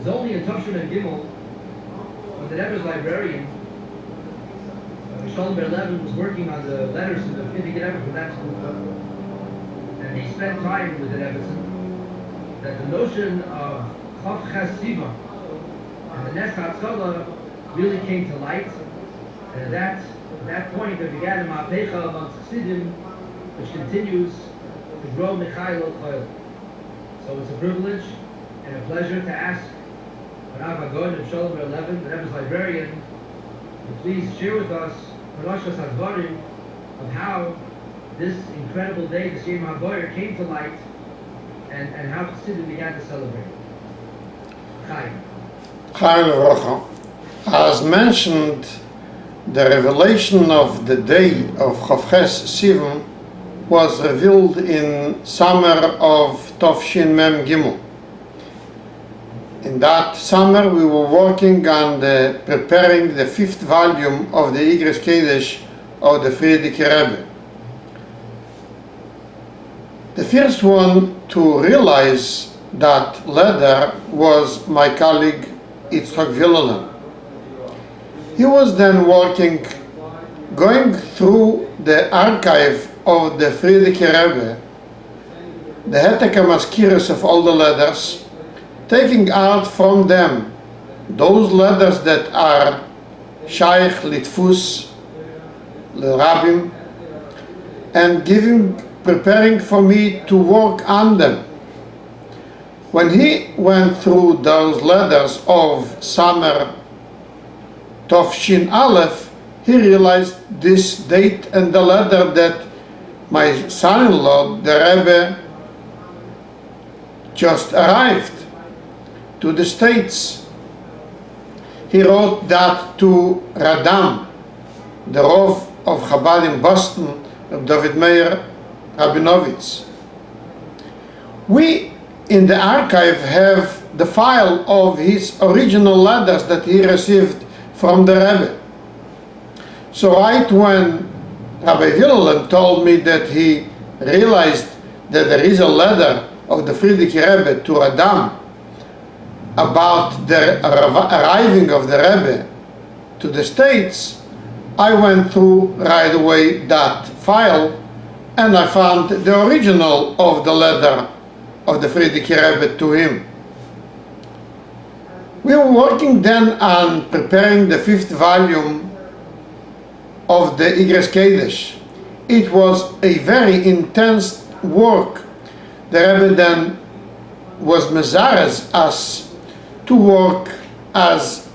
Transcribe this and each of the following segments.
was only in Tavshin and Gimel when the Rebbe's librarian, Shulem Levin, was working on the letters in the Frierdiker Rebbe from that school, and he spent time with the Rebbetzin, that the notion of Sivan and the Nes HaTzala really came to light, and at that point there began a Ma'apecha amongst Chassidim, which continues to grow Michael Choil. So it's a privilege and a pleasure to ask Rav Agon and Shulem Levin, the Rebbe's librarian, to please share with us Parashas Hadvarim of how this incredible day, the Yom HaBoyer, came to light, and how Chassidim began to celebrate. Chaim. Chaim Levracha. As mentioned, the revelation of the day of Chavches Sivan was revealed in summer of Tovshin Mem Gimel. In that summer, we were working on preparing the 5th volume of the Igros Kodesh of the Frierdiker Rebbe. The first one to realize that letter was my colleague Yitzchak Villalem. He was then going through the archive of the Frierdiker Rebbe, the Heteke Maskiros of all the letters, taking out from them those letters that are Shaykh Litfus, L'Rabim, and preparing for me to work on them. When he went through those letters of Summer Tovshin Aleph, he realized this date and the letter that my son-in-law, the Rebbe, just arrived to the States. He wrote that to Radam, the Rov of Chabad in Boston, of David Meir Rabinovitz. We in the archive have the file of his original letters that he received from the Rebbe. So right when Rabbi Villalem told me that he realized that there is a letter of the Frierdiker Rebbe to Radam about the arriving of the Rebbe to the States, I went through right away that file and I found the original of the letter of the Frierdiker Rebbe to him. We were working then on preparing the 5th volume of the Igros Kodesh. It was a very intense work. The Rebbe then was mezares us to work as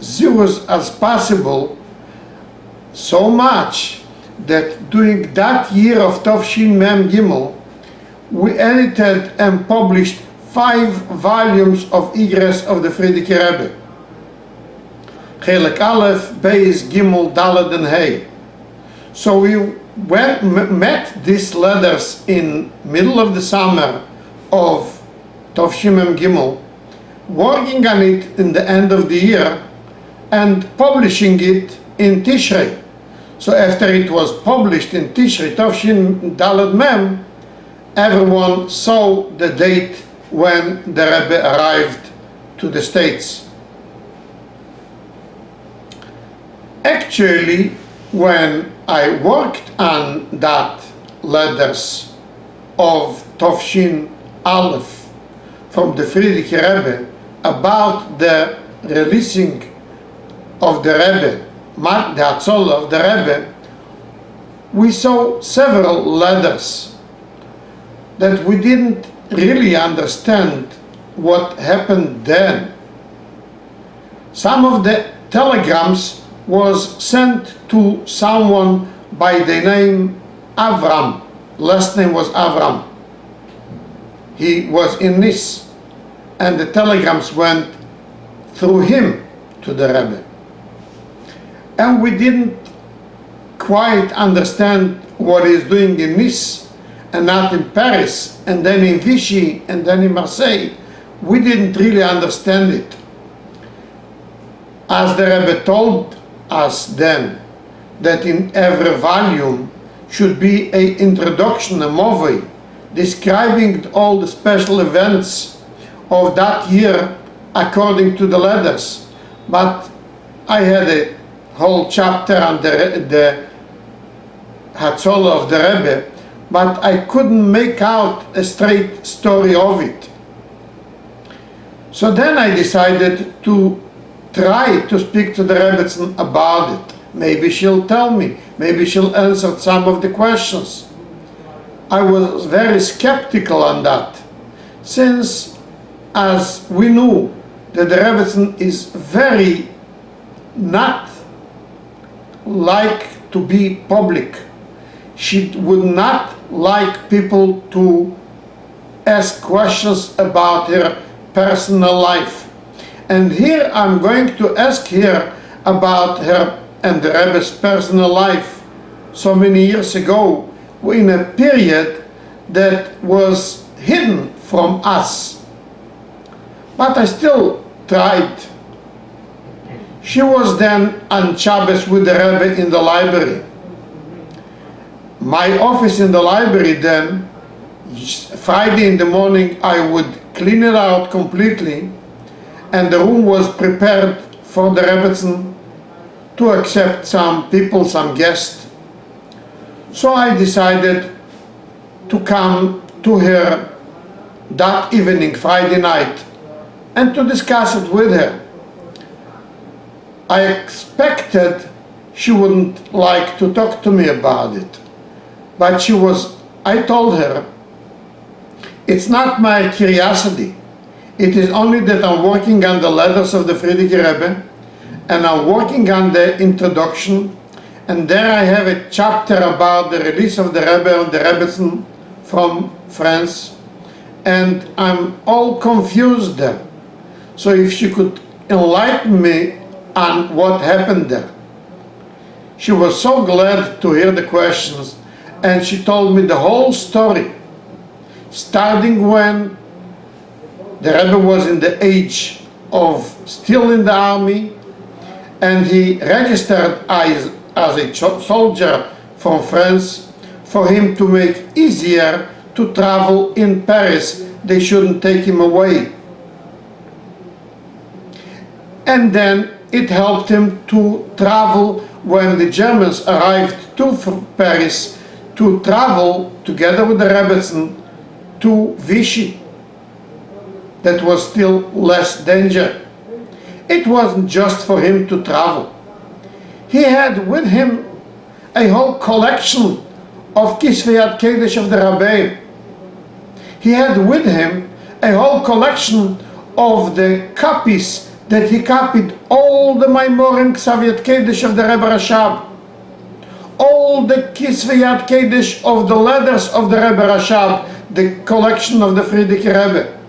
zeros as possible, so much that during that year of Tovshin Mem Gimel, we edited and published 5 volumes of Igros of the Frierdiker Rebbe. Chelek Aleph, Beis, Gimel, Daled and Hey. So we met these letters in middle of the summer of Tovshin Mem Gimel, working on it in the end of the year and publishing it in Tishrei. So after it was published in Tishrei, Tovshin Daled Mem, everyone saw the date when the Rebbe arrived to the States. Actually, when I worked on that letters of Tovshin Aleph from the Frierdiker Rebbe about the releasing of the Rebbe, the Hatzolah of the Rebbe, we saw several letters that we didn't really understand what happened then. Some of the telegrams was sent to someone by the name Avram. Last name was Avram. He was in Nis, and the telegrams went through him to the Rebbe. And we didn't quite understand what he's doing in Nis and not in Paris, and then in Vichy, and then in Marseille. We didn't really understand it. As the Rebbe told us then, that in every volume should be an introduction, a movie, describing all the special events of that year according to the letters, but I had a whole chapter on the Hatzolah of the Rebbe, but I couldn't make out a straight story of it. So then I decided to try to speak to the Rebbetzin about it. Maybe she'll tell me, maybe she'll answer some of the questions. I was very skeptical on that, since, as we knew, that the Rebbetzin is very not like to be public. She would not like people to ask questions about her personal life. And here I'm going to ask her about her and the Rebbe's personal life so many years ago, in a period that was hidden from us. But I still tried. She was then on Shabbos with the Rebbe in the library. My office in the library then, Friday in the morning, I would clean it out completely, and the room was prepared for the Rebbetzin to accept some people, some guests. So I decided to come to her that evening, Friday night, and to discuss it with her. I expected she wouldn't like to talk to me about it, but I told her, it's not my curiosity. It is only that I'm working on the letters of the Frierdiker Rebbe, and I'm working on the introduction, and there I have a chapter about the release of the Rebbe and the Rebbetzin from France, and I'm all confused there. So if she could enlighten me on what happened there. She was so glad to hear the questions, and she told me the whole story, starting when the Rebbe was in the age of still in the army, and he registered as a soldier from France for him to make easier to travel in Paris. They shouldn't take him away. And then it helped him to travel when the Germans arrived to Paris, to travel together with the Rebbetzin to Vichy. That was still less danger. It wasn't just for him to travel. He had with him a whole collection of Kisveyat Kedesh of the rabbi. He had with him a whole collection of the copies that he copied, all the Maimorim Ksaviyat Kedesh of the Rebbe Rashab, all the Kisveyat Kedesh of the letters of the Rebbe Rashab, the collection of the Frierdiker Rebbe.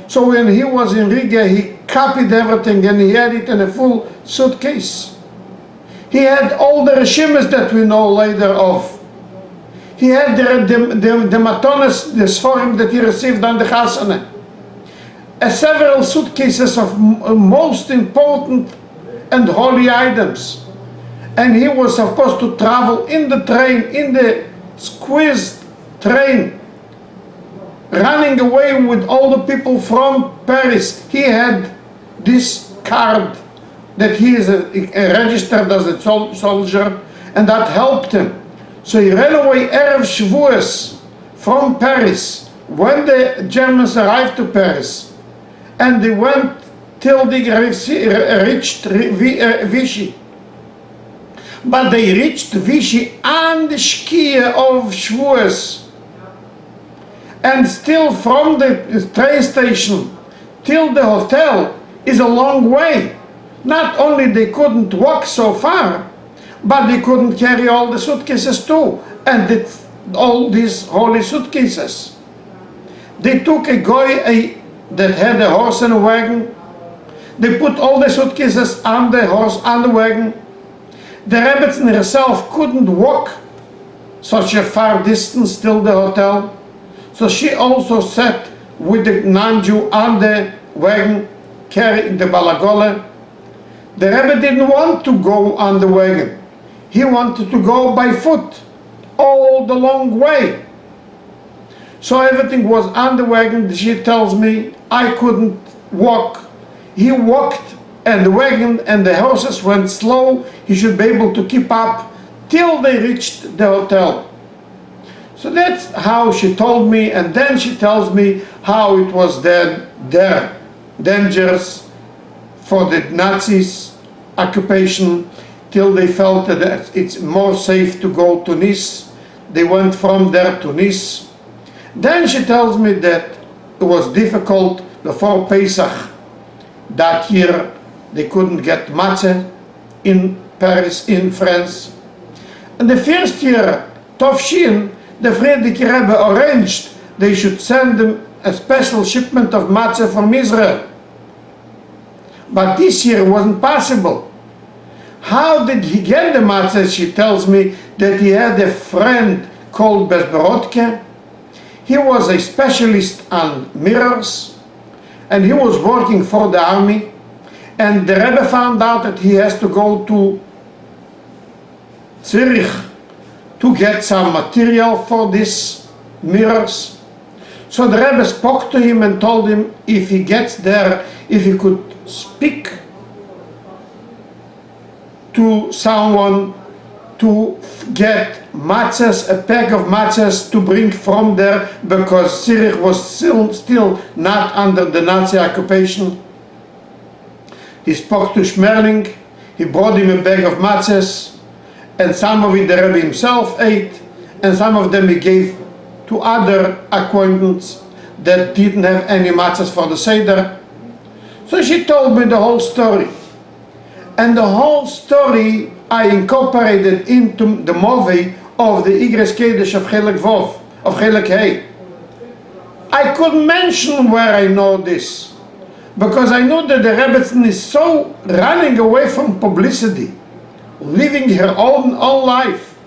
So when he was in Riga, he copied everything and he had it in a full suitcase. He had all the Rishimas that we know later of. He had the Matonas, the Sforim that he received on the Chasana. Several suitcases of most important and holy items. And he was supposed to travel in the train, in the squeezed train, running away with all the people from Paris. He had this card that he is registered as a soldier, and that helped him. So he ran away Erev Shavuos from Paris when the Germans arrived to Paris, and they went till they reached Vichy. But they reached Vichy on the Shkia of Shavuos. And still from the train station till the hotel is a long way. Not only they couldn't walk so far, but they couldn't carry all the suitcases too, and all these holy suitcases. They took a goy that had a horse and a wagon. They put all the suitcases on the horse, on the wagon. The Rebbetzin herself couldn't walk such a far distance till the hotel. So she also sat with the non-Jew on the wagon, carrying the balagole. The Rebbe didn't want to go on the wagon. He wanted to go by foot all the long way. So everything was on the wagon. She tells me I couldn't walk he walked and the wagon and the horses went slow, he should be able to keep up till they reached the hotel. So that's how she told me, and then she tells me how it was there dangerous for the Nazis occupation till they felt that it's more safe to go to Nice. They went from there to Nice. Then she tells me that it was difficult before Pesach that year. They couldn't get matzah in Paris, in France. And the first year, Tovshin, the Frierdiker Rebbe arranged they should send them a special shipment of matzah from Israel. But this year wasn't possible. How did he get the matzah? She tells me that he had a friend called Bezborodke. He was a specialist on mirrors, and he was working for the army. And the Rebbe found out that he has to go to Zurich to get some material for these mirrors. So the Rebbe spoke to him and told him if he gets there, if he could speak to someone to get matzahs, a pack of matzahs to bring from there, because Zurich was still not under the Nazi occupation. He spoke to Schmerling, he brought him a bag of matzahs, and some of it the Rebbe himself ate, and some of them he gave to other acquaintances that didn't have any matzahs for the Seder. So she told me the whole story. And the whole story I incorporated into the movie of the Igres Kedesh of Chelek Vov, of Chelek Hey. I could mention where I know this, because I know that the Rebbetzin is so running away from publicity, living her own life,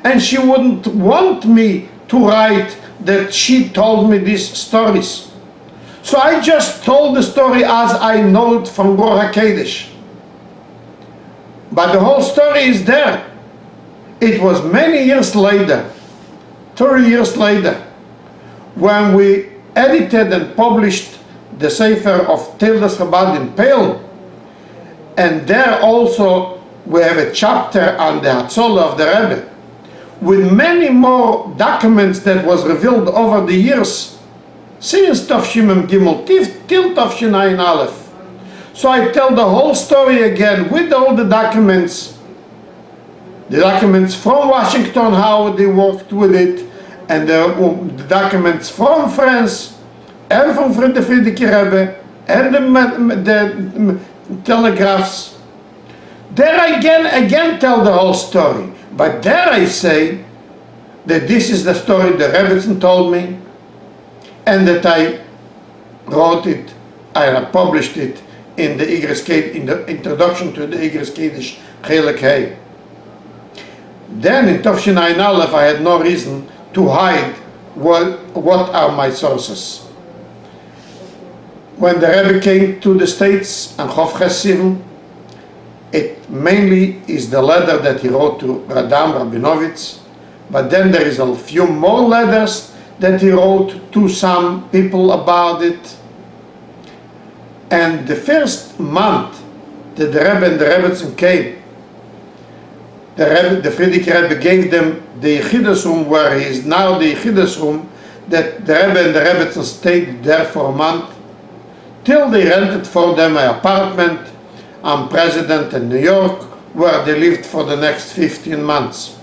and she wouldn't want me to write that she told me these stories. So I just told the story as I know it from Ruach HaKodesh. But the whole story is there. It was many years later, 30 years later, when we edited and published the Sefer of Tildas Chabad in Pale, and there also we have a chapter on the Hatzolah of the Rebbe, with many more documents that was revealed over the years, since Tavshim Gimel till Tavshin Ayin Aleph. So I tell the whole story again with all the documents from Washington, how they worked with it, and the documents from France, and from the Frierdiker Rebbe, and the telegraphs. There I again tell the whole story. But there I say that this is the story the Rebbetzin told me, and that I wrote it, I published it in the introduction to the Igres Kedesh Chelek Hey. Then in Tavshin Ayin Aleph I had no reason to hide what are my sources. When the Rebbe came to the States and Chof Sivan, it mainly is the letter that he wrote to Radam Rabinovitz, but then there is a few more letters that he wrote to some people about it. And the first month that the Rebbe and the Rebbetzin came, the Frierdiker Rebbe gave them the Yechidus room where he is now, the Yechidus room, that the Rebbe and the Rebbetzin stayed there for a month, till they rented for them an apartment on President in New York, where they lived for the next 15 months.